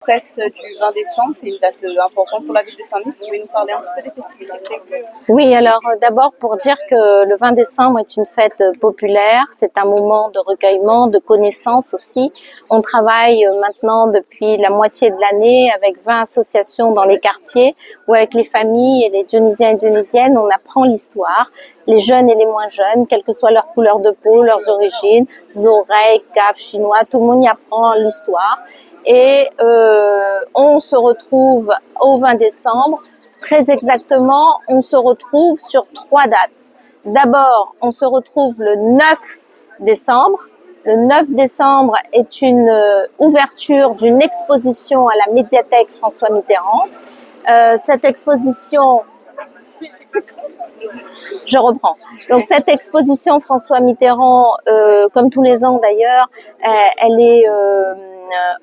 fête du 20 décembre, c'est une date importante pour la ville de Saint-Denis. Vous pouvez nous parler un petit peu des festivités prévues? Oui, alors d'abord pour dire que le 20 décembre est une fête populaire, c'est un moment de recueillement, de connaissance aussi. On travaille maintenant depuis la moitié de l'année avec 20 associations dans les quartiers où avec les familles et les Dionysiens et Dionysiennes, on apprend l'histoire, les jeunes et les moins jeunes, quelle que soit leur couleur de peau, leurs origines, oreilles, caf, chinois, tout le monde y apprend l'histoire. Et on se retrouve au 20 décembre. Très exactement, on se retrouve sur 3 dates. D'abord, on se retrouve le 9 décembre. Le 9 décembre est une ouverture d'une exposition à la médiathèque François Mitterrand. Cette exposition... Je reprends. Donc cette exposition François Mitterrand, comme tous les ans d'ailleurs, elle est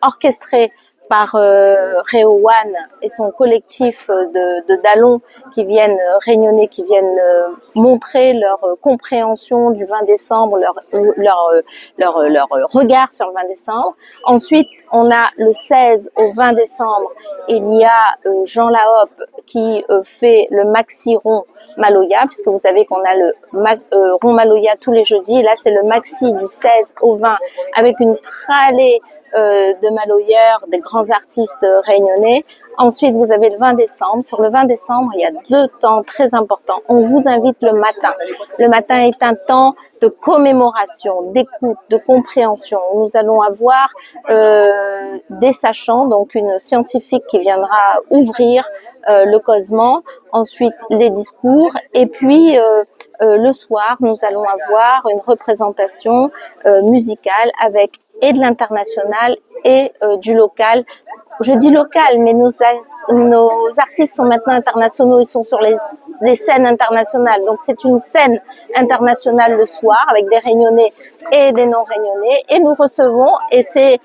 orchestrée par Réo Wan et son collectif de Dallon qui viennent réunionner, qui viennent montrer leur compréhension du 20 décembre, leur regard sur le 20 décembre. Ensuite, on a le 16 au 20 décembre, il y a Jean Lahoppe qui fait le maxi rond Maloya, puisque vous savez qu'on a le rond Maloya tous les jeudis. Là, c'est le maxi du 16 au 20 avec une trallée de Maloyeurs, des grands artistes réunionnais. Ensuite, vous avez le 20 décembre. Sur le 20 décembre, il y a 2 temps très importants. On vous invite le matin. Le matin est un temps de commémoration, d'écoute, de compréhension. Nous allons avoir des sachants, donc une scientifique qui viendra ouvrir le causement. Ensuite, les discours. Et puis, le soir, nous allons avoir une représentation musicale avec et de l'international et du local. Je dis local, mais nos artistes sont maintenant internationaux, ils sont sur les scènes internationales. Donc c'est une scène internationale le soir avec des réunionnais et des non-réunionnais. Et nous recevons, et c'est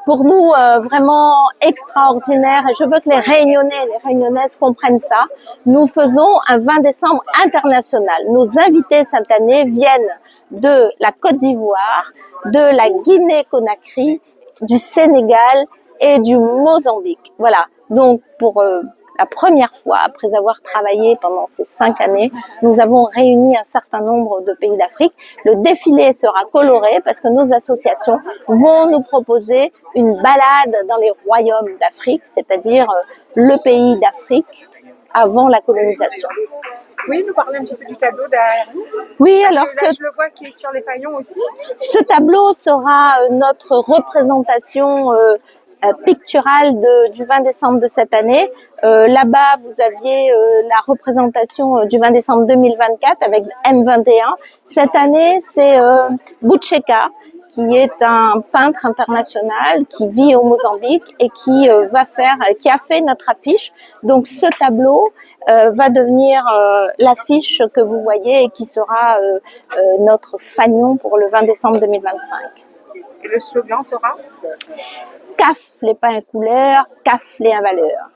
pour nous vraiment extraordinaire, et je veux que les réunionnais, les réunionnaises comprennent ça. Nous faisons un 20 décembre international. Nos invités cette année viennent de la Côte d'Ivoire, de la Guinée-Conakry, du Sénégal et du Mozambique. Voilà. Donc pour la première fois, après avoir travaillé pendant ces 5 années, nous avons réuni un certain nombre de pays d'Afrique. Le défilé sera coloré parce que nos associations vont nous proposer une balade dans les royaumes d'Afrique, c'est-à-dire le pays d'Afrique avant la colonisation. Oui, nous parler un petit peu du tableau derrière nous. Oui, alors là, je le vois qui est sur les faïons aussi. Ce tableau sera notre représentation picturale du 20 décembre de cette année. Là-bas, vous aviez la représentation du 20 décembre 2024 avec M21. Cette année, c'est Boucheka, qui est un peintre international qui vit au Mozambique et qui qui a fait notre affiche. Donc ce tableau va devenir l'affiche que vous voyez et qui sera notre fanion pour le 20 décembre 2025. Et le slogan sera ? CAF les pains couleurs, CAF les valeurs.